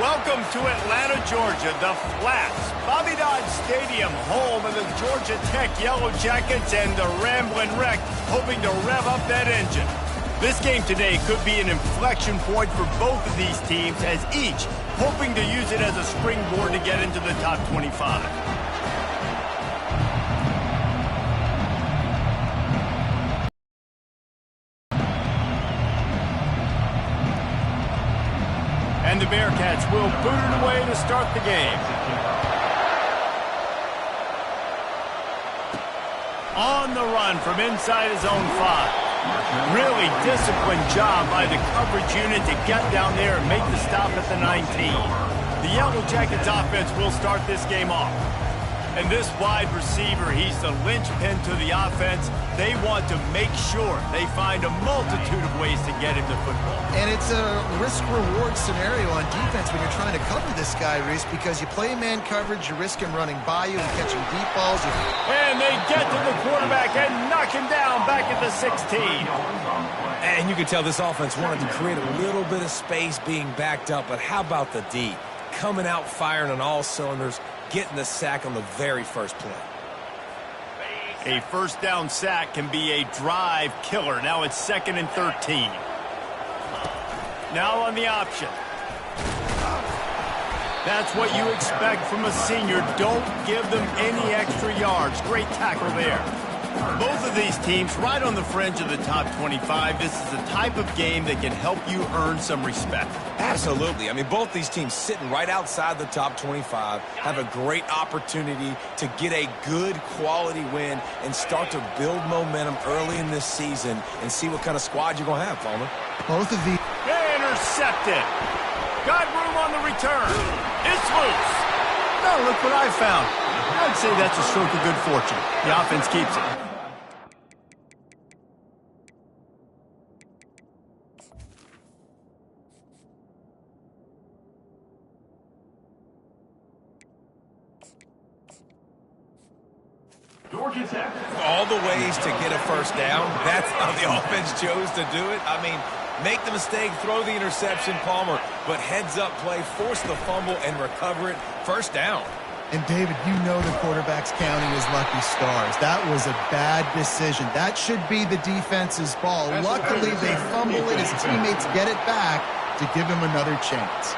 Welcome to Atlanta, Georgia, the Flats, Bobby Dodd Stadium, home of the Georgia Tech Yellow Jackets and the Ramblin' Wreck, hoping to rev up that engine. This game today could be an inflection point for both of these teams, as each hoping to use it as a springboard to get into the top 25. And the Bearcats will boot it away to start the game. On the run from inside his own 5. Really disciplined job by the coverage unit to get down there and make the stop at the 19. The Yellow Jackets offense will start this game off. And this wide receiver, he's the linchpin to the offense. They want to make sure they find a multitude of ways to get him the football. And it's a risk-reward scenario on defense when you're trying to cover this guy, Reese, because you play man coverage, you risk him running by you and catching deep balls. And they get to the quarterback and knock him down back at the 16. And you can tell this offense wanted to create a little bit of space being backed up, but how about the D? Coming out firing on all cylinders, getting the sack on the very first play. A first down sack can be a drive killer. Now it's 2nd and 13. Now on the option. That's what you expect from a senior. Don't give them any extra yards. Great tackle there. Both of these teams right on the fringe of the top 25. This is the type of game that can help you earn some respect. Absolutely. I mean, both these teams sitting right outside the top 25 have a great opportunity to get a good quality win and start to build momentum early in this season and see what kind of squad you're going to have, Palmer. Both of these. Intercepted. Got room on the return. It's loose. Oh, look what I found. I'd say that's a stroke of good fortune. The offense keeps it. All the ways to get a first down. That's how the offense chose to do it. I mean, make the mistake, throw the interception, Palmer, but heads-up play, force the fumble, and recover it. First down. And, David, you know the quarterback's counting his lucky stars. That was a bad decision. That should be the defense's ball. Luckily, they fumble it. His teammates get it back to give him another chance.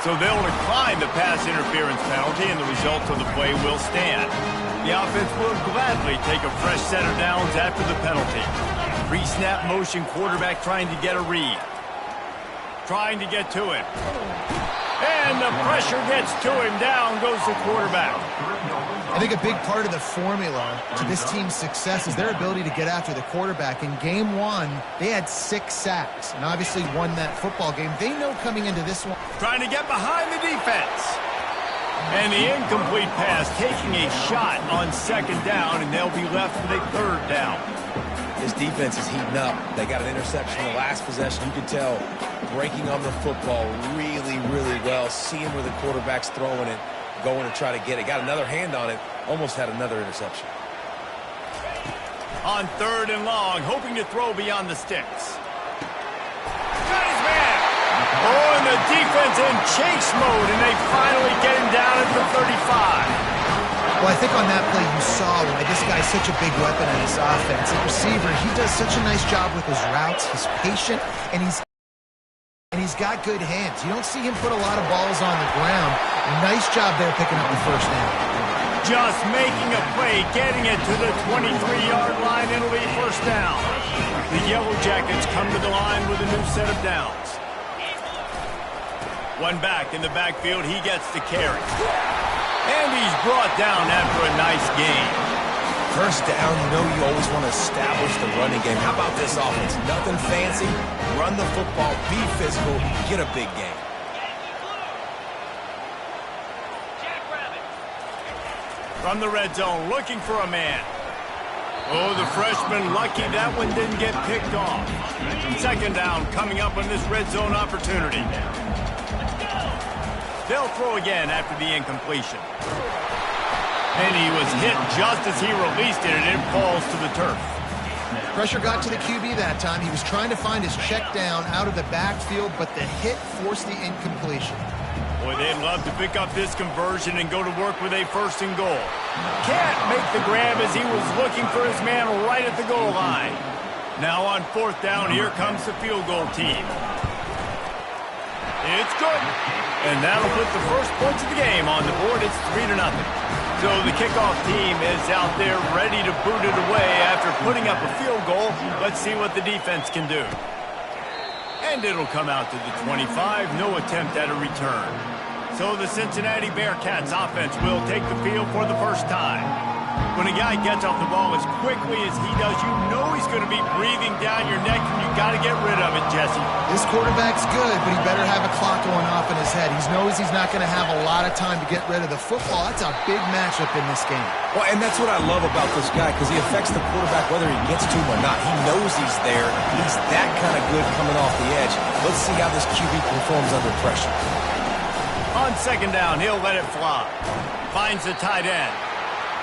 So they'll decline the pass interference penalty, and the result of the play will stand. The offense will gladly take a fresh set of downs after the penalty. Pre-snap motion quarterback trying to get a read. Trying to get to him. And the pressure gets to him. Down goes the quarterback. I think a big part of the formula to this team's success is their ability to get after the quarterback. In game 1, they had 6 sacks and obviously won that football game. They know coming into this one. Trying to get behind the defense. And the incomplete pass taking a shot on 2nd down, and they'll be left with a 3rd down. This defense is heating up. They got an interception in the last possession. You can tell breaking on the football really, really well, seeing where the quarterback's throwing it, going to try to get it. Got another hand on it, almost had another interception. On 3rd and long, hoping to throw beyond the sticks. Got his man. Oh, and the defense in chase mode, and they finally get him down at the 35. Well, I think on that play you saw why this guy's such a big weapon in this offense. At receiver, he does such a nice job with his routes. He's patient, and he's got good hands. You don't see him put a lot of balls on the ground. Nice job there picking up the first down. Just making a play, getting it to the 23-yard line. It'll be first down. The Yellow Jackets come to the line with a new set of downs. One back in the backfield. He gets the carry. And he's brought down after a nice game. First down, you know you always want to establish the running game. How about this offense? Nothing fancy. Run the football, be physical, get a big game. From the red zone, looking for a man. Oh, the freshman lucky that one didn't get picked off. 2nd down coming up on this red zone opportunity. They'll throw again after the incompletion. And he was hit just as he released it, and it falls to the turf. Pressure got to the QB that time. He was trying to find his check down out of the backfield, but the hit forced the incompletion. Boy, they'd love to pick up this conversion and go to work with a 1st and goal. Can't make the grab as he was looking for his man right at the goal line. Now on 4th down, here comes the field goal team. It's good. And that'll put the first points of the game on the board. It's 3-0. So the kickoff team is out there ready to boot it away after putting up a field goal. Let's see what the defense can do. And it'll come out to the 25. No attempt at a return. So the Cincinnati Bearcats offense will take the field for the first time. When a guy gets off the ball as quickly as he does, you know he's going to be breathing down your neck, and you got to get rid of it, Jesse. This quarterback's good, but he better have a clock going off in his head. He knows he's not going to have a lot of time to get rid of the football. That's a big matchup in this game. Well, and that's what I love about this guy, because he affects the quarterback whether he gets to him or not. He knows he's there. He's that kind of good coming off the edge. Let's see how this QB performs under pressure. On 2nd down, he'll let it fly. Finds the tight end.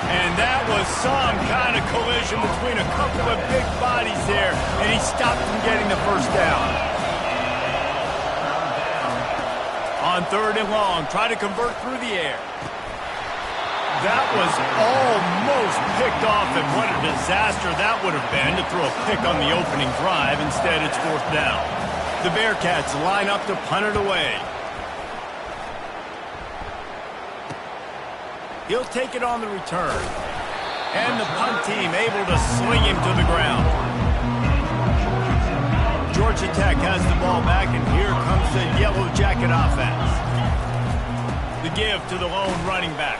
And that was some kind of collision between a couple of big bodies there, and he stopped from getting the 1st down. On 3rd and long, try to convert through the air. That was almost picked off, and what a disaster that would have been to throw a pick on the opening drive. Instead, it's 4th down. The Bearcats line up to punt it away. He'll take it on the return. And the punt team able to sling him to the ground. Georgia Tech has the ball back, and here comes the Yellow Jacket offense. The give to the lone running back.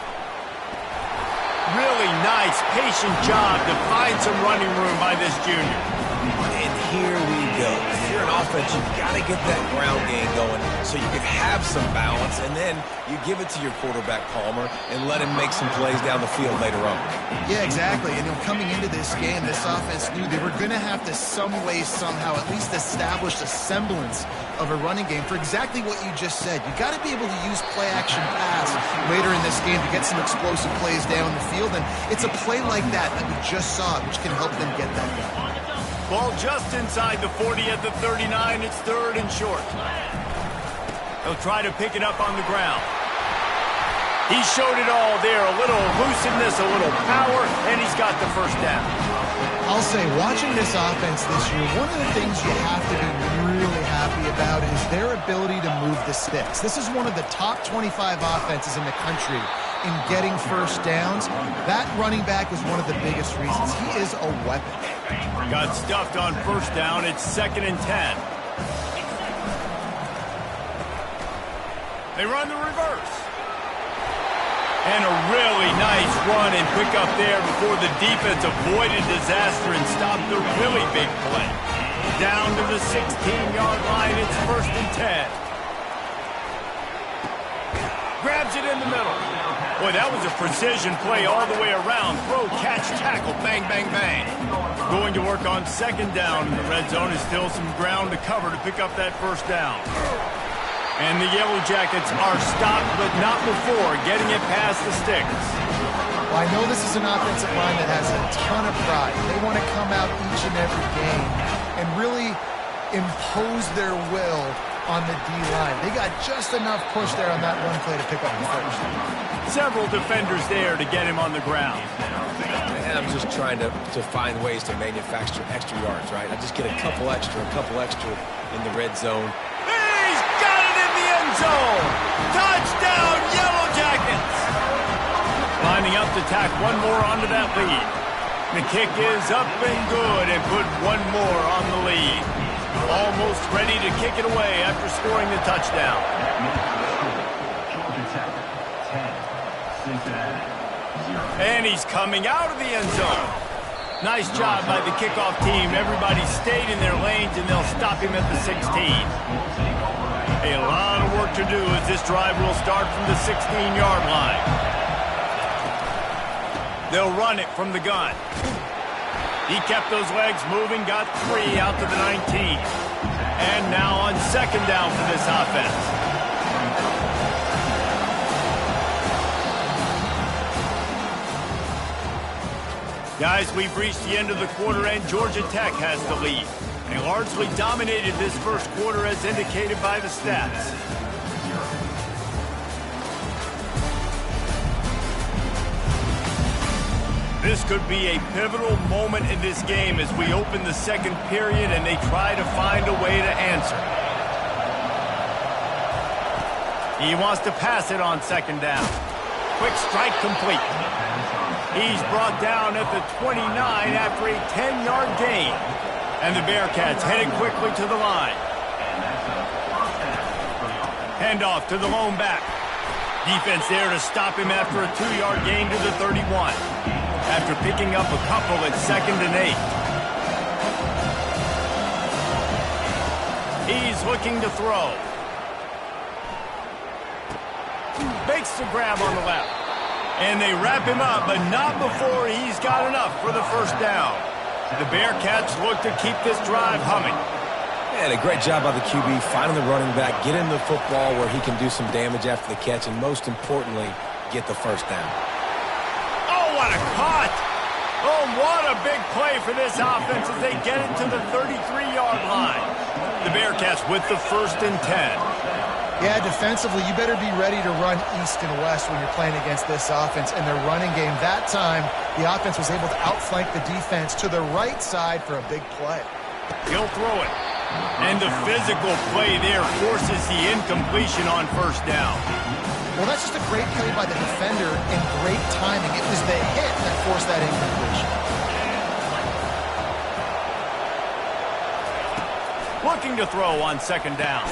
Really nice, patient job to find some running room by this junior. And here we go. If you're an offense, you've got to get that ground game going so you can have some balance, and then you give it to your quarterback, Palmer, and let him make some plays down the field later on. Yeah, exactly. And coming into this game, this offense knew they were going to have to some way, somehow, at least establish a semblance of a running game for exactly what you just said. You got to be able to use play-action pass later in this game to get some explosive plays down the field, and it's a play like that we just saw, which can help them get that done. Ball just inside the 40 at the 39. It's 3rd and short. He'll try to pick it up on the ground. He showed it all there. A little elusiveness, a little power, and he's got the 1st down. I'll say, watching this offense this year, one of the things you have to be really happy about is their ability to move the sticks. This is one of the top 25 offenses in the country in getting 1st downs. That running back was one of the biggest reasons. He is a weapon. Got stuffed on 1st down. It's 2nd and 10. They run the reverse. And a really nice run and pick up there before the defense avoided disaster and stopped the really big play. Down to the 16-yard line. It's 1st and 10. Grabs it in the middle. Boy, that was a precision play all the way around. Throw, catch, tackle, bang, bang, bang. Going to work on 2nd down in the red zone is still some ground to cover to pick up that 1st down. And the Yellow Jackets are stopped, but not before getting it past the sticks. Well, I know this is an offensive line that has a ton of pride. They want to come out each and every game and really impose their will on the D-line. They got just enough push there on that one play to pick up the 1st. Several defenders there to get him on the ground. And I'm just trying to find ways to manufacture extra yards, right? I just get a couple extra in the red zone. He's got it in the end zone! Touchdown, Yellow Jackets! Lining up to tack one more onto that lead. The kick is up and good and put one more on the lead. Almost ready to kick it away after scoring the touchdown. And he's coming out of the end zone. Nice job by the kickoff team. Everybody stayed in their lanes, and they'll stop him at the 16. A lot of work to do as this drive will start from the 16-yard line. They'll run it from the gun. He kept those legs moving, got 3 out to the 19. And now on 2nd down for this offense. Guys, we've reached the end of the quarter, and Georgia Tech has the lead. They largely dominated this first quarter as indicated by the stats. This could be a pivotal moment in this game as we open the second period and they try to find a way to answer. He wants to pass it on second down. Quick strike complete. He's brought down at the 29 after a 10-yard gain. And the Bearcats headed quickly to the line. Handoff to the lone back. Defense there to stop him after a 2-yard gain to the 31. After picking up a couple at 2nd and 8. He's looking to throw. Makes the grab on the left. And they wrap him up, but not before he's got enough for the first down. The Bearcats look to keep this drive humming. And a great job by the QB, finding the running back, get him the football where he can do some damage after the catch, and most importantly, get the first down. Oh, what a cut! Oh, what a big play for this offense as they get it to the 33-yard line. The Bearcats with the 1st and 10. Yeah, defensively, you better be ready to run east and west when you're playing against this offense and their running game. That time, the offense was able to outflank the defense to the right side for a big play. He'll throw it. And the physical play there forces the incompletion on first down. Well, that's just a great play by the defender and great timing. It was the hit that forced that incompletion. Looking to throw on second down.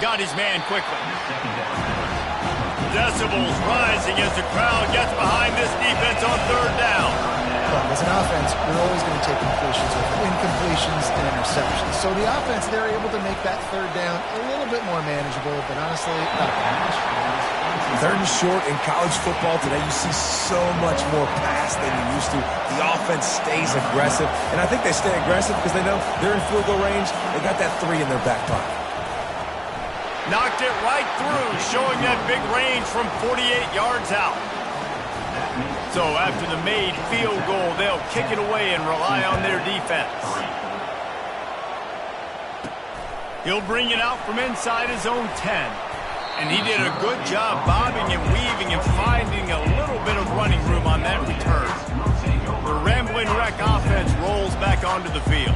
Got his man quickly. Decibels rising as the crowd gets behind this defense on third down. Look, as an offense, you're always going to take completions with incompletions and interceptions. So the offense, they're able to make that third down a little bit more manageable, but honestly, not that much. Third and short in college football today, you see so much more pass than you used to. The offense stays aggressive, and I think they stay aggressive because they know they're in field goal range. They got that 3 in their back pocket. Knocked it right through, showing that big range from 48 yards out. So after the made field goal, they'll kick it away and rely on their defense. He'll bring it out from inside his own 10. And he did a good job bobbing and weaving and finding a little bit of running room on that return. The Rambling Wreck offense rolls back onto the field.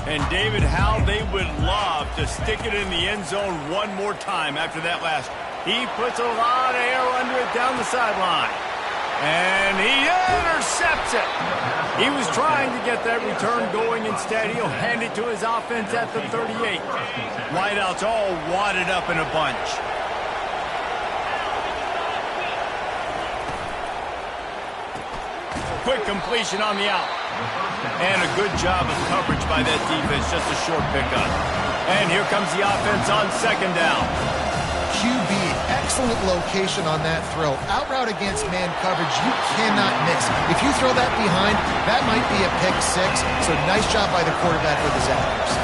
And David, how they would love to stick it in the end zone one more time after that last. He puts a lot of air under it down the sideline. And he intercepts it. He was trying to get that return going. Instead, he'll hand it to his offense at the 38. Wideouts all wadded up in a bunch. Quick completion on the out. And a good job of coverage by that defense, just a short pickup. And here comes the offense on second down. QB, excellent location on that throw. Out route against man coverage, you cannot miss. If you throw that behind, that might be a pick 6. So nice job by the quarterback with his efforts.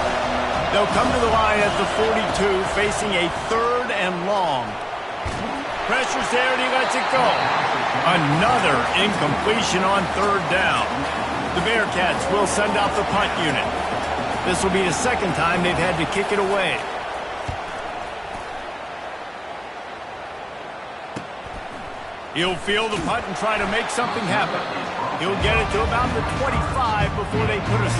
They'll come to the line at the 42, facing a 3rd and long. Pressure's there and he lets it go. Another incompletion on 3rd down. The Bearcats will send out the punt unit. This will be the 2nd time they've had to kick it away. He'll field the punt and try to make something happen. He'll get it to about the 25 before they put us.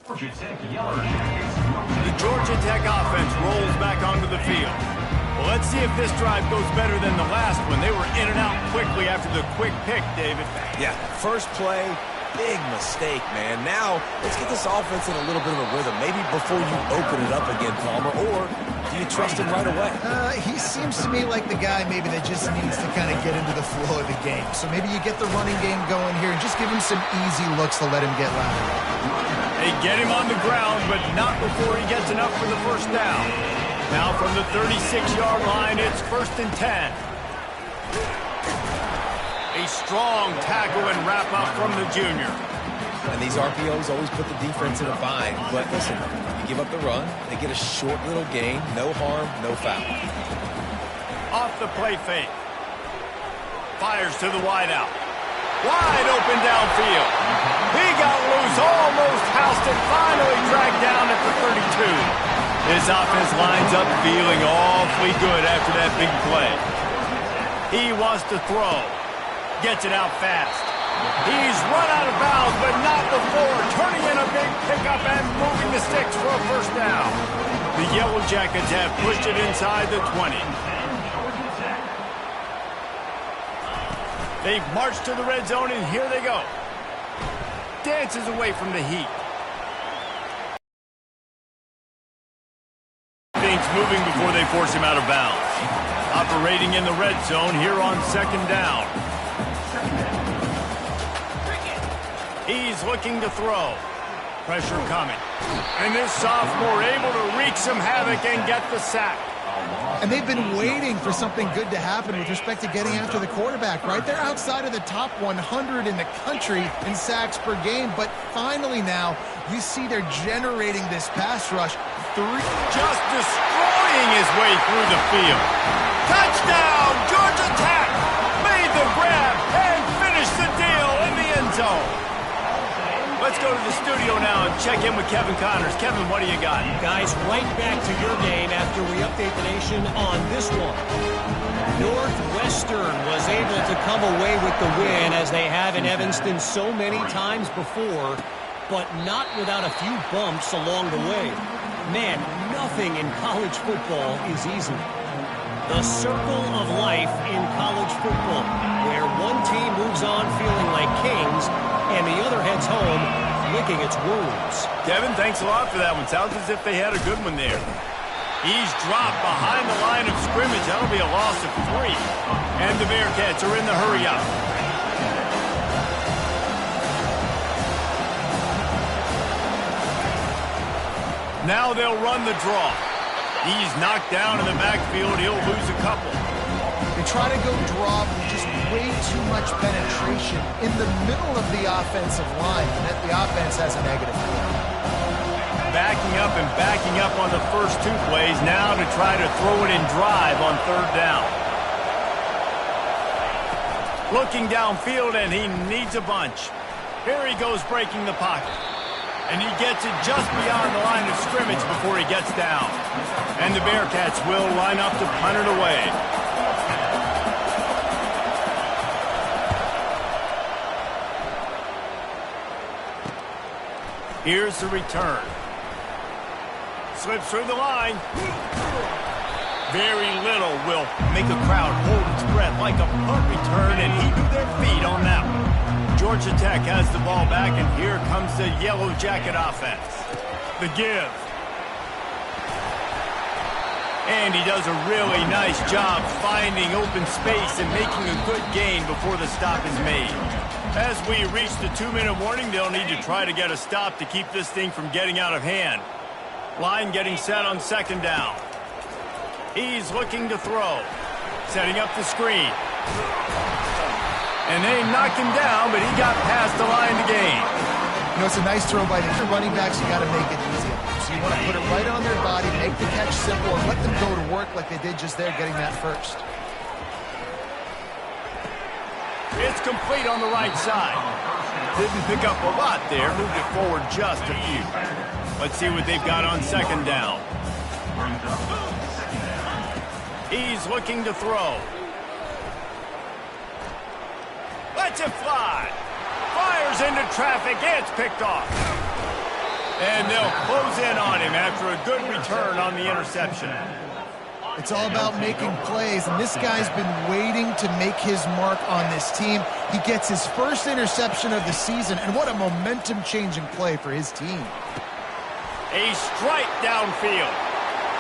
The Georgia Tech offense rolls back onto the field. Well, let's see if this drive goes better than the last one. They were in and out quickly after the quick pick, David. Yeah, first play, big mistake, man. Now, let's get this offense in a little bit of a rhythm. Maybe before you open it up again, Palmer, or do you trust him right away? He seems to me like the guy maybe that just needs to kind of get into the flow of the game. So maybe you get the running game going here and just give him some easy looks to let him get louder. They get him on the ground, but not before he gets enough for the first down. Now from the 36-yard line, it's 1st and 10. A strong tackle and wrap up from the junior. And these RPOs always put the defense in a bind. But listen, you give up the run, they get a short little gain, no harm, no foul. Off the play fake. Fires to the wideout. Wide open downfield. He got loose, almost housed it, finally dragged down at the 32. His offense lines up feeling awfully good after that big play. He wants to throw. Gets it out fast. He's run out of bounds, but not before turning in a big pickup and moving the sticks for a first down. The Yellow Jackets have pushed it inside the 20. They've marched to the red zone, and here they go. Dances away from the heat. Things moving before they force him out of bounds. Operating in the red zone here on second down. He's looking to throw. Pressure coming. And this sophomore able to wreak some havoc and get the sack. And they've been waiting for something good to happen with respect to getting after the quarterback, right? They're outside of the top 100 in the country in sacks per game, but finally now you see they're generating this pass rush. Just destroying his way through the field. Touchdown, Georgia Tech! Made the grab and finished the deal in the end zone. Let's go to the studio now and check in with Kevin Connors. Kevin, what do you got? Guys, right back to your game after we update the nation on this one. Northwestern was able to come away with the win as they have in Evanston so many times before, but not without a few bumps along the way. Man, nothing in college football is easy. The circle of life in college football, where one team moves on feeling like kings and the other heads home licking its wounds. Kevin, thanks a lot for that one. Sounds as if they had a good one there. He's dropped behind the line of scrimmage. That'll be a loss of 3. And the Bearcats are in the hurry up. Now they'll run the draw. He's knocked down in the backfield. He'll lose a couple. They try to go draw, but just way too much penetration in the middle of the offensive line, and the offense has a negative. Backing up on the first 2 plays, now to try to throw it in drive on third down. Looking downfield, and he needs a bunch. Here he goes breaking the pocket. And he gets it just beyond the line of scrimmage before he gets down. And the Bearcats will line up to punt it away. Here's the return. Slips through the line. Very little will make a crowd hold its breath like a punt return, and he knew their feet on that one. Georgia Tech has the ball back, and here comes the Yellow Jacket offense. The give. And he does a really nice job finding open space and making a good gain before the stop is made. As we reach the 2-minute warning, they'll need to try to get a stop to keep this thing from getting out of hand. Line getting set on second down. He's looking to throw. Setting up the screen. And they knocked him down, but he got past the line to gain. You know, it's a nice throw by the running backs. You got to make it easy. So you want to put it right on their body, make the catch simple, and let them go to work like they did just there, getting that first. It's complete on the right side. Didn't pick up a lot there, moved it forward just a few. Let's see what they've got on second down. He's looking to throw. Lets it fly. Fires into traffic. It's picked off. And they'll close in on him after a good return on the interception. It's all about making plays, and this guy's been waiting to make his mark on this team. He gets his first interception of the season, and what a momentum-changing play for his team. A strike downfield.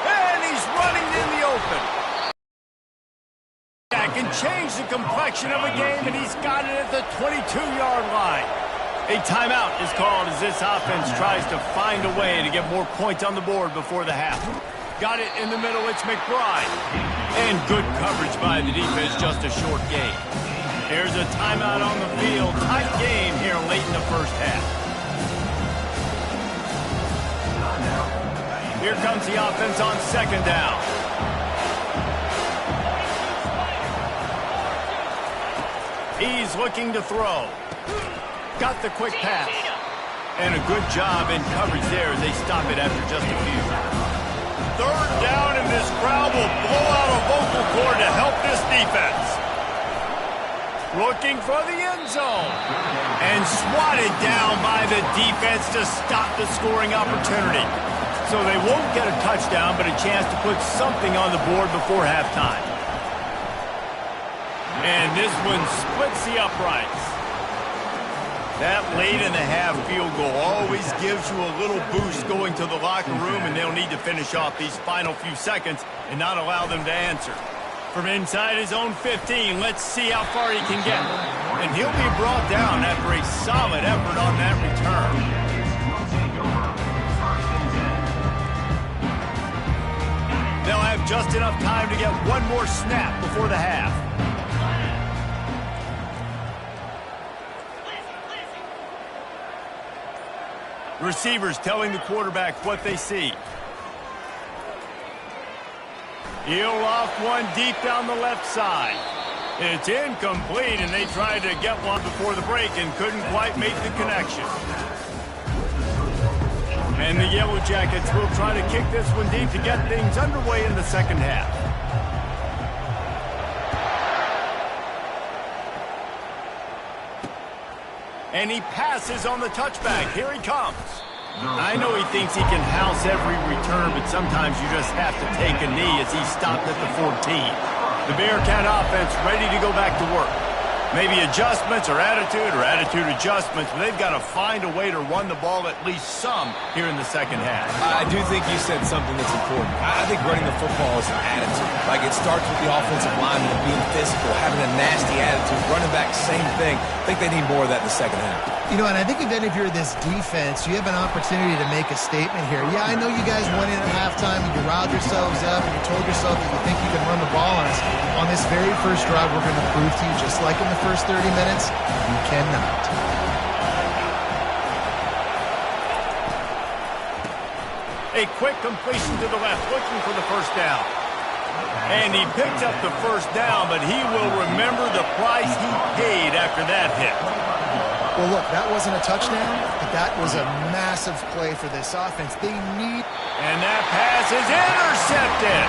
And he's running in the open. Can change the complexion of a game, and he's got it at the 22-yard line. A timeout is called as this offense tries to find a way to get more points on the board before the half. Got it in the middle, it's McBride. And good coverage by the defense, just a short gain. There's a timeout on the field. Tight game here late in the first half. Here comes the offense on second down. He's looking to throw. Got the quick pass. And a good job in coverage there as they stop it after just a few. third down, and this crowd will blow out a vocal cord to help this defense. Looking for the end zone. And swatted down by the defense to stop the scoring opportunity. So they won't get a touchdown, but a chance to put something on the board before halftime. And this one splits the uprights. That late-in-the-half field goal always gives you a little boost going to the locker room, and they'll need to finish off these final few seconds and not allow them to answer. From inside his own 15, let's see how far he can get. And he'll be brought down after a solid effort on that return. They'll have just enough time to get one more snap before the half. Receivers telling the quarterback what they see. He'll off one deep down the left side. It's incomplete, and they tried to get one before the break and couldn't quite make the connection. And the Yellow Jackets will try to kick this one deep to get things underway in the second half. And he passes on the touchback. Here he comes. I know he thinks he can house every return, but sometimes you just have to take a knee as he stopped at the 14. The Bearcat offense ready to go back to work. Maybe adjustments or attitude adjustments, but they've got to find a way to run the ball at least some here in the second half. I do think you said something that's important. I think running the football is an attitude. Like, it starts with the offensive lineman being physical, having a nasty attitude. Running back, same thing. I think they need more of that in the second half. You know, and I think even if you're this defense, you have an opportunity to make a statement here. Yeah, I know you guys went in at halftime and you riled yourselves up and you told yourself that you think you can run the ball on us. On this very first drive, we're going to prove to you, just like in the first 30 minutes, you cannot. A quick completion to the left, looking for the first down. And he picked up the first down, but he will remember the price he paid after that hit. Well, look, that wasn't a touchdown, but that was a massive play for this offense. They need... And that pass is intercepted.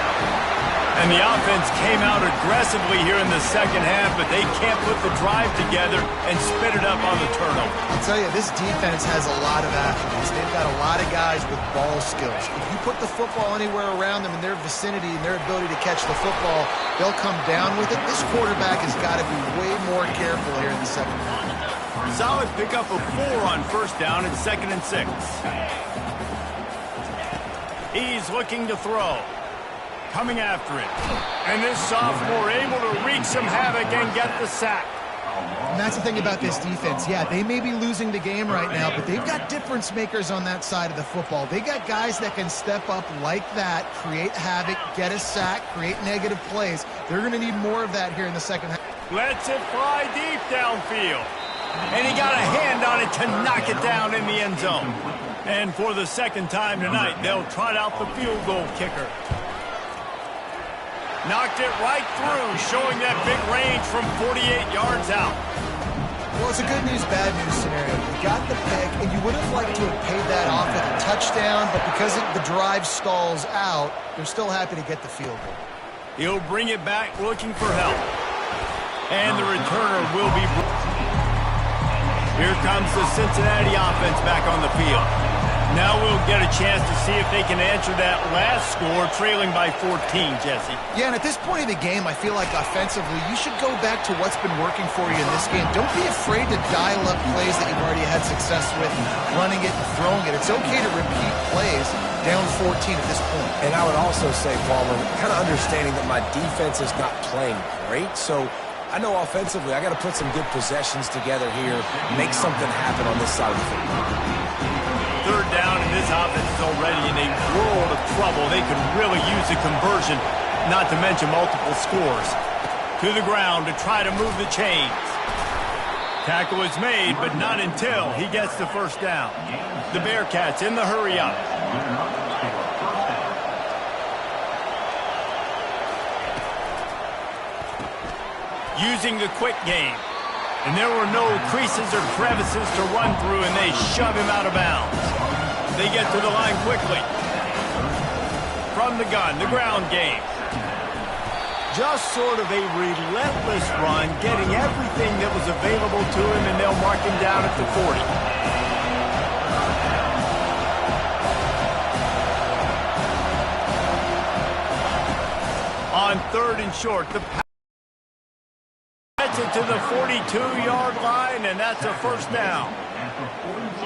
And the offense came out aggressively here in the second half, but they can't put the drive together and spit it up on the turnover. I'll tell you, this defense has a lot of athletes. They've got a lot of guys with ball skills. If you put the football anywhere around them in their vicinity and their ability to catch the football, they'll come down with it. This quarterback has got to be way more careful here in the second half. Solid pickup of 4 on first down and 2nd and 6. He's looking to throw. Coming after it. And this sophomore able to wreak some havoc and get the sack. And that's the thing about this defense. Yeah, they may be losing the game right now, but they've got difference makers on that side of the football. They got guys that can step up like that, create havoc, get a sack, create negative plays. They're going to need more of that here in the second half. Lets it fly deep downfield. And he got a hand on it to knock it down in the end zone. And for the second time tonight, they'll trot out the field goal kicker. Knocked it right through, showing that big range from 48 yards out. Well, it's a good news, bad news scenario. You got the pick, and you would have liked to have paid that off with a touchdown, but because the drive stalls out, they're still happy to get the field goal. He'll bring it back looking for help. And the returner will be... Here comes the Cincinnati offense back on the field. Now we'll get a chance to see if they can answer that last score, trailing by 14, Jesse. Yeah, and at this point in the game, I feel like offensively, you should go back to what's been working for you in this game. Don't be afraid to dial up plays that you've already had success with, running it and throwing it. It's okay to repeat plays down 14 at this point. And I would also say, Palmer, kind of understanding that my defense is not playing great, so I know offensively I got to put some good possessions together here, make something happen on this side of the field. Third down, and this offense is already in a world of trouble. They could really use a conversion, not to mention multiple scores. To the ground to try to move the chains. Tackle is made, but not until he gets the first down. The Bearcats in the hurry up. Using the quick game. And there were no creases or crevices to run through, and they shove him out of bounds. They get to the line quickly. From from the gun, the ground game. Just sort of a relentless run, getting everything that was available to him, and they'll mark him down at the 40. On 3rd and short, the pass gets it to the 42-yard line, and that's a first down.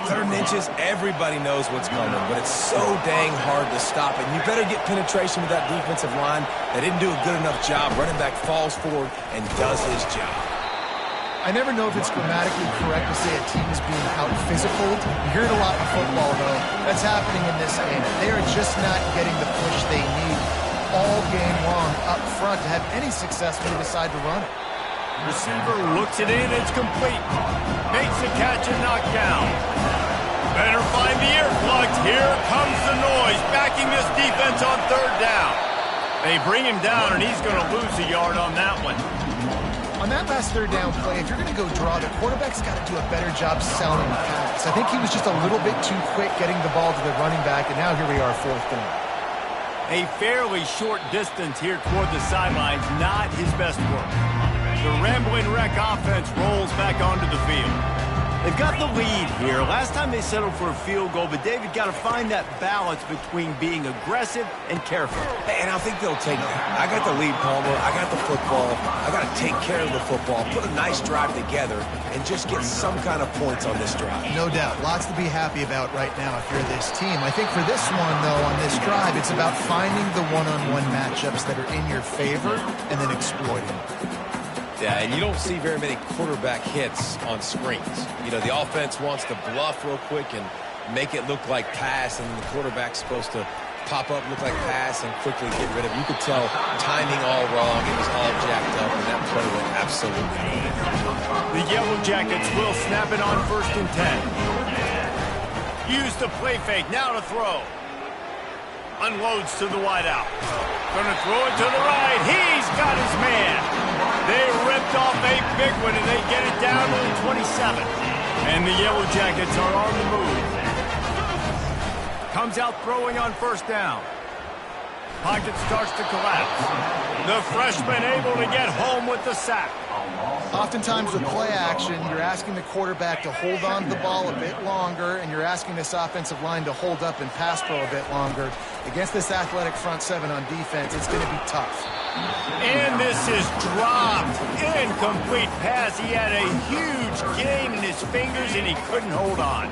3rd and inches, everybody knows what's coming, but it's so dang hard to stop it. You better get penetration with that defensive line. They didn't do a good enough job. Running back falls forward and does his job. I never know if it's grammatically correct to say a team is being out-physical. You hear it a lot in football, though. That's happening in this game. They are just not getting the push they need all game long up front to have any success when they decide to run it. Receiver looks it in, it's complete. Makes the catch and knocked down. Better find the earplugs. Here comes the noise, backing this defense on 3rd down. They bring him down, and he's going to lose a yard on that one. On that last 3rd down play, if you're going to go draw, the quarterback's got to do a better job selling the pass. I think he was just a little bit too quick getting the ball to the running back, and now here we are, 4th down. A fairly short distance here toward the sidelines, not his best work. The Rambling Wreck offense rolls back onto the field. They've got the lead here. Last time they settled for a field goal, but David got to find that balance between being aggressive and careful. And I think they'll take that. I got the lead, Palmer. I got the football. I got to take care of the football, put a nice drive together, and just get some kind of points on this drive. No doubt. Lots to be happy about right now if you're this team. I think for this one, though, on this drive, it's about finding the one-on-one matchups that are in your favor and then exploiting them. Yeah, and you don't see very many quarterback hits on screens. You know, the offense wants to bluff real quick and make it look like pass, and the quarterback's supposed to pop up, look like pass, and quickly get rid of it. You could tell timing all wrong. It was all jacked up, and that play went absolutely nowhere. The Yellow Jackets will snap it on 1st and 10. Use the play fake, now to throw. Unloads to the wideout. Gonna throw it to the right. He's got his man. They ripped off a big one, and they get it down to the 27. And the Yellow Jackets are on the move. Comes out throwing on 1st down. Pocket starts to collapse. The freshman able to get home with the sack. Oftentimes with play action, you're asking the quarterback to hold on to the ball a bit longer, and you're asking this offensive line to hold up and pass pro a bit longer. Against this athletic front seven on defense, it's going to be tough. And this is dropped. Incomplete pass. He had a huge gain in his fingers, and he couldn't hold on.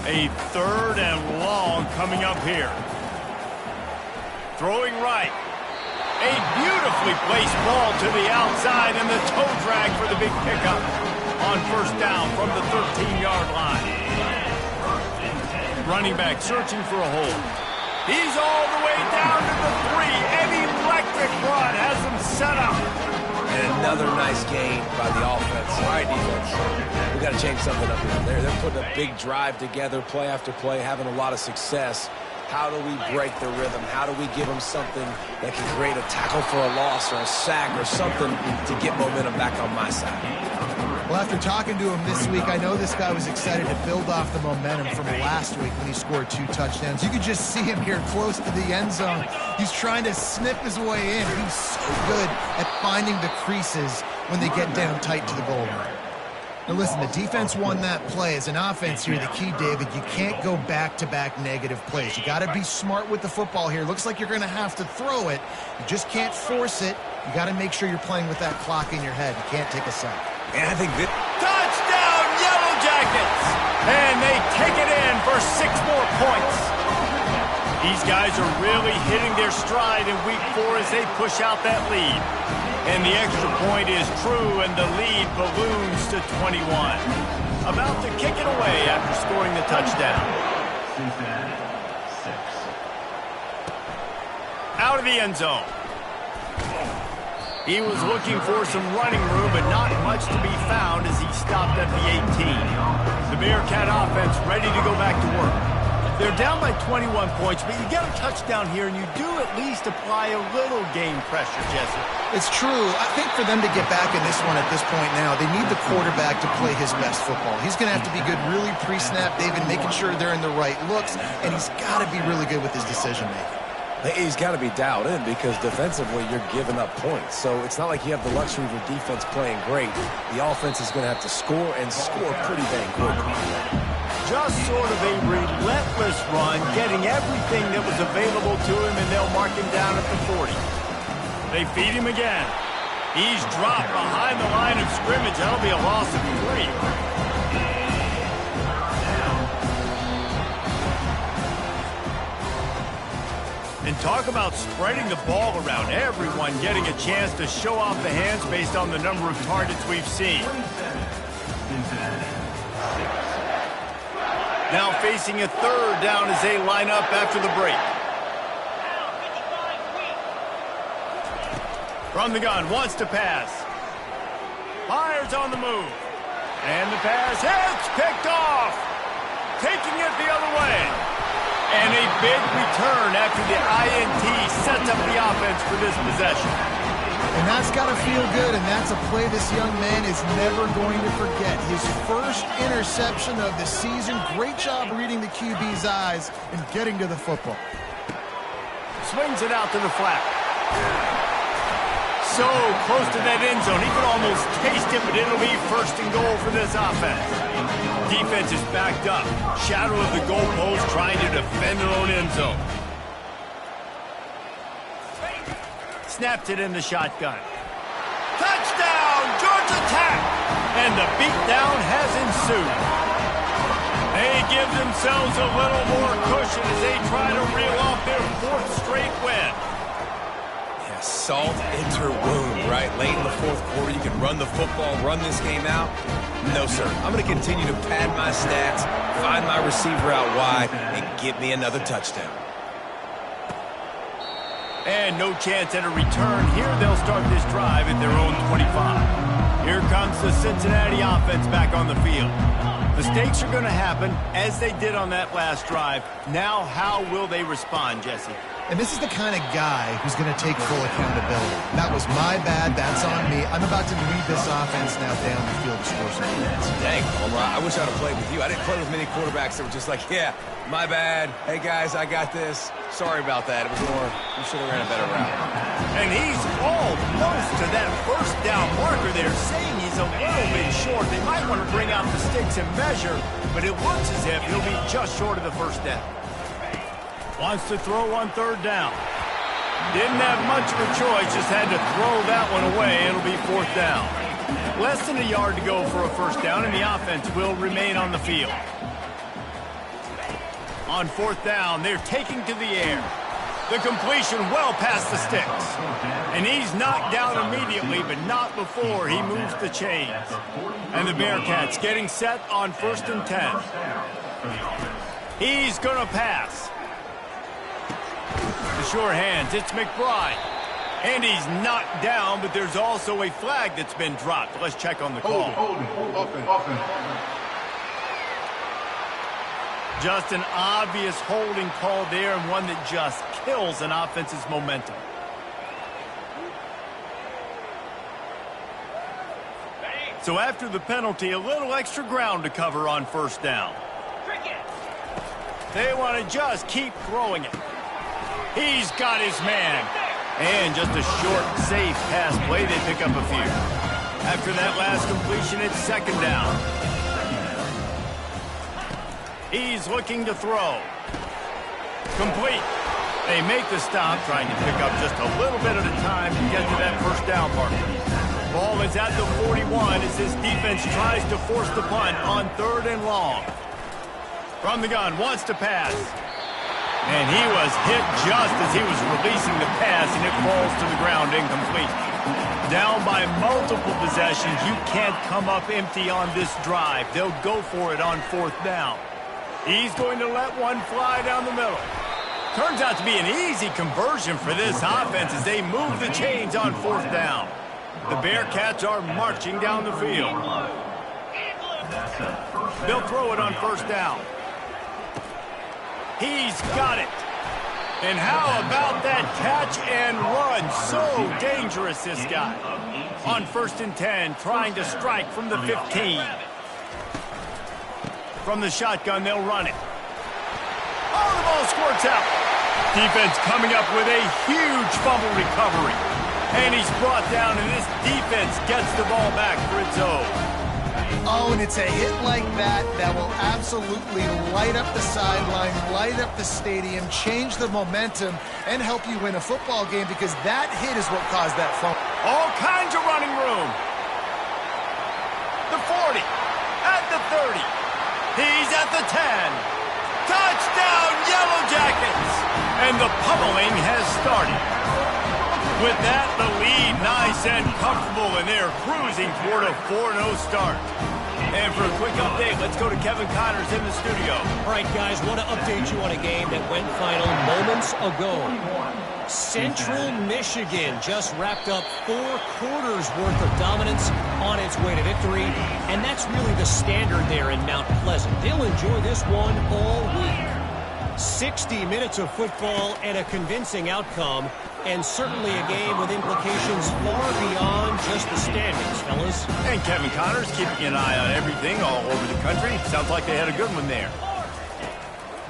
A 3rd and long coming up here. Throwing right. A beautifully placed ball to the outside, and the toe drag for the big pickup on 1st down from the 13-yard line. Running back searching for a hole. He's all the way down to the 3. An electric run has him set up. And another nice gain by the offense. All right, defense. We got to change something up here. They're putting a big drive together, play after play, having a lot of success. How do we break the rhythm? How do we give them something that can create a tackle for a loss or a sack or something to get momentum back on my side? Well, after talking to him this week, I know this guy was excited to build off the momentum from last week when he scored 2 touchdowns. You could just see him here close to the end zone. He's trying to snip his way in. He's so good at finding the creases when they get down tight to the goal line. Now listen, the defense won that play. As an offense here, the key, David, you can't go back-to-back negative plays. You got to be smart with the football here. Looks like you're going to have to throw it. You just can't force it. You got to make sure you're playing with that clock in your head. You can't take a sack. And I think this... Touchdown, Yellow Jackets! And they take it in for 6 more points. These guys are really hitting their stride in week 4 as they push out that lead. And the extra point is true, and the lead balloons to 21. About to kick it away after scoring the touchdown. Cincinnati, 6. Out of the end zone. He was looking for some running room, but not much to be found as he stopped at the 18. The Bearcat offense ready to go back to work. They're down by 21 points, but you get a touchdown here, and you do at least apply a little game pressure, Jesse. It's true. I think for them to get back in this one at this point now, they need the quarterback to play his best football. He's going to have to be good really pre-snap, David, making sure they're in the right looks, and he's got to be really good with his decision-making. He's got to be dialed in because defensively you're giving up points. So it's not like you have the luxury of your defense playing great. The offense is going to have to score and score pretty dang quickly. Just sort of a relentless run, getting everything that was available to him, and they'll mark him down at the 40. They feed him again. He's dropped behind the line of scrimmage. That'll be a loss of 3. And talk about spreading the ball around. Everyone getting a chance to show off the hands based on the number of targets we've seen. Now facing a third down as they line up after the break. From the gun, wants to pass. Fires on the move. And the pass hits, picked off. Taking it the other way. And a big return after the INT sets up the offense for this possession. And that's got to feel good, and that's a play this young man is never going to forget. His first interception of the season. Great job reading the QB's eyes and getting to the football. Swings it out to the flat. So close to that end zone. He could almost taste it, but it'll be first and goal for this offense. Defense is backed up. Shadow of the goalpost trying to defend their own end zone. Snapped it in the shotgun. Touchdown, Georgia Tech! And the beatdown has ensued. They give themselves a little more cushion as they try to reel off their 4th straight win. Yeah, salt into wound, right? Late in the 4th quarter, you can run the football, run this game out. No, sir. I'm going to continue to pad my stats, find my receiver out wide, and get me another touchdown. And no chance at a return. Here they'll start this drive at their own 25. Here comes the Cincinnati offense back on the field. Mistakes are going to happen, as they did on that last drive. Now, how will they respond, Jesse? And this is the kind of guy who's going to take full accountability. That was my bad. That's on me. I'm about to lead this offense now down the field to score some points. Dang, Homer, I wish I'd have played with you. I didn't play with many quarterbacks that were just like, yeah, my bad. Hey, guys, I got this. Sorry about that. It was more, you should have ran a better route. And he's almost to that first down marker there, saying he's a little bit short. They might want to bring out the sticks and measure, but it looks as if he'll be just short of the first down. Wants to throw on 3rd down. Didn't have much of a choice, just had to throw that one away. It'll be 4th down. Less than a yard to go for a first down, and the offense will remain on the field. On 4th down, they're taking to the air. The completion well past the sticks. And he's knocked down immediately, but not before he moves the chains. And the Bearcats getting set on 1st and 10. He's going to pass. The sure hands, it's McBride. And he's knocked down, but there's also a flag that's been dropped. Let's check on the call. Holding. Just an obvious holding call there, and one that just kills an offense's momentum. So after the penalty, a little extra ground to cover on 1st down. They want to just keep throwing it. He's got his man. And just a short, safe pass play. They pick up a few. After that last completion, it's 2nd down. He's looking to throw. Complete. They make the stop, trying to pick up just a little bit at a time to get to that first down marker. Ball is at the 41 as this defense tries to force the punt on 3rd and long. From the gun, wants to pass. And he was hit just as he was releasing the pass, and it falls to the ground incomplete. Down by multiple possessions, you can't come up empty on this drive. They'll go for it on 4th down. He's going to let one fly down the middle. Turns out to be an easy conversion for this offense as they move the chains on 4th down. The Bearcats are marching down the field. They'll throw it on 1st down. He's got it. And how about that catch and run? So dangerous, this guy. On 1st and 10, trying to strike from the 15. From the shotgun, they'll run it. Oh, the ball squirts out. Defense coming up with a huge fumble recovery. And he's brought down, and this defense gets the ball back for its own. Oh, and it's a hit like that that will absolutely light up the sideline, light up the stadium, change the momentum, and help you win a football game, because that hit is what caused that fumble. All kinds of running room. The 40, at the 30. He's at the 10. Touchdown, Yellow Jackets! And the pummeling has started. With that, the lead nice and comfortable, and they're cruising toward a 4-0 start. And for a quick update, let's go to Kevin Connors in the studio. All right, guys, want to update you on a game that went final moments ago. Central Michigan just wrapped up 4 quarters worth of dominance on its way to victory, and that's really the standard there in Mount Pleasant. They'll enjoy this one all week. 60 minutes of football and a convincing outcome, and certainly a game with implications far beyond just the standings, fellas. And Kevin Connors keeping an eye on everything all over the country. Sounds like they had a good one there.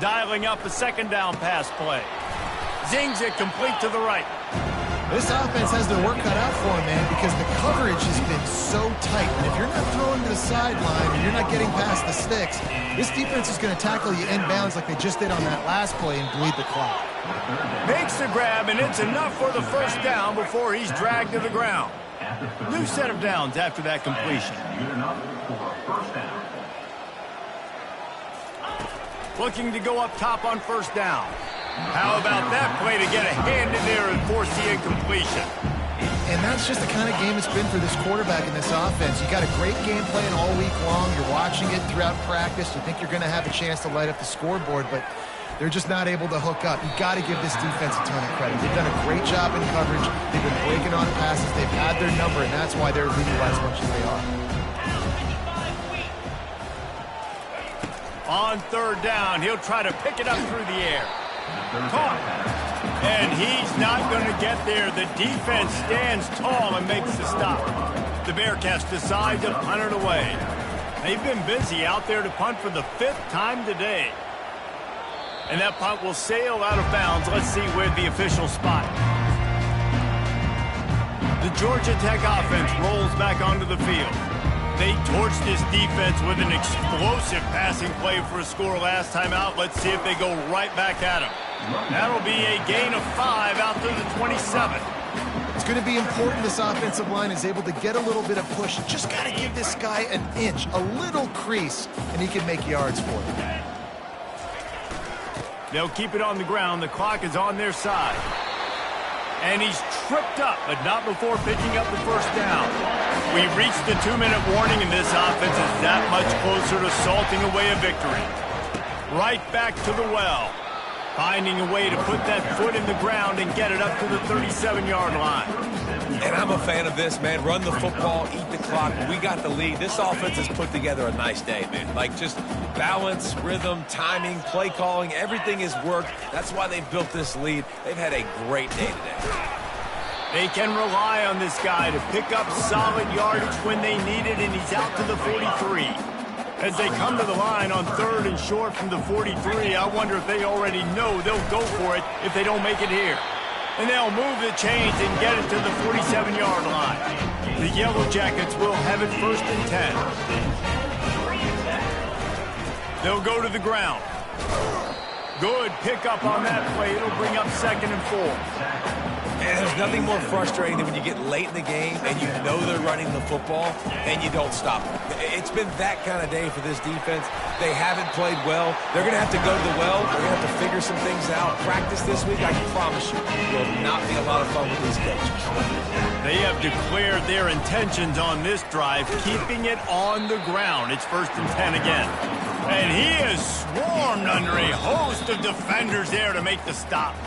Dialing up a second down pass play. Zings it complete to the right. This offense has their work cut out for them, man, because the coverage has been so tight. And if you're not throwing to the sideline and you're not getting past the sticks, this defense is going to tackle you inbounds like they just did on that last play and bleed the clock. Makes the grab, and it's enough for the first down before he's dragged to the ground. New set of downs after that completion. Looking to go up top on first down. How about that play to get a hand in there and force the incompletion? And that's just the kind of game it's been for this quarterback in this offense. You got a great game plan all week long. You're watching it throughout practice. You think you're going to have a chance to light up the scoreboard, but they're just not able to hook up. You got to give this defense a ton of credit. They've done a great job in coverage. They've been breaking on passes. They've had their number, and that's why they're leading by as much as they are. On third down, he'll try to pick it up through the air. Caught. And he's not going to get there. The defense stands tall and makes the stop. The Bearcats decide to punt it away. They've been busy out there to punt for the 5th time today. And that punt will sail out of bounds. Let's see where the official spot. The Georgia Tech offense rolls back onto the field. They torched this defense with an explosive passing play for a score last time out. Let's see if they go right back at them. That'll be a gain of 5 out to the 27. It's going to be important this offensive line is able to get a little bit of push. Just got to give this guy an inch, a little crease, and he can make yards for it. They'll keep it on the ground. The clock is on their side. And he's tripped up, but not before picking up the first down. We reached the 2-minute warning, and this offense is that much closer to salting away a victory. Right back to the well. Finding a way to put that foot in the ground and get it up to the 37-yard line. And I'm a fan of this, man. Run the football, eat the clock. We got the lead. This offense has put together a nice day, man. Like, just balance, rhythm, timing, play calling, everything has worked. That's why they've built this lead. They've had a great day today. They can rely on this guy to pick up solid yardage when they need it, and he's out to the 43. As they come to the line on 3rd and short from the 43, I wonder if they already know they'll go for it if they don't make it here. And they'll move the chains and get it to the 47-yard line. The Yellow Jackets will have it 1st and 10. They'll go to the ground. Good pickup on that play. It'll bring up 2nd and 4. And there's nothing more frustrating than when you get late in the game and you know they're running the football and you don't stop them. It's been that kind of day for this defense. They haven't played well. They're going to have to go to the well. They're going to have to figure some things out. Practice this week, I can promise you, will not be a lot of fun with these coaches. They have declared their intentions on this drive, keeping it on the ground. It's 1st and 10 again. And he is swarmed under a host of defenders there to make the stop.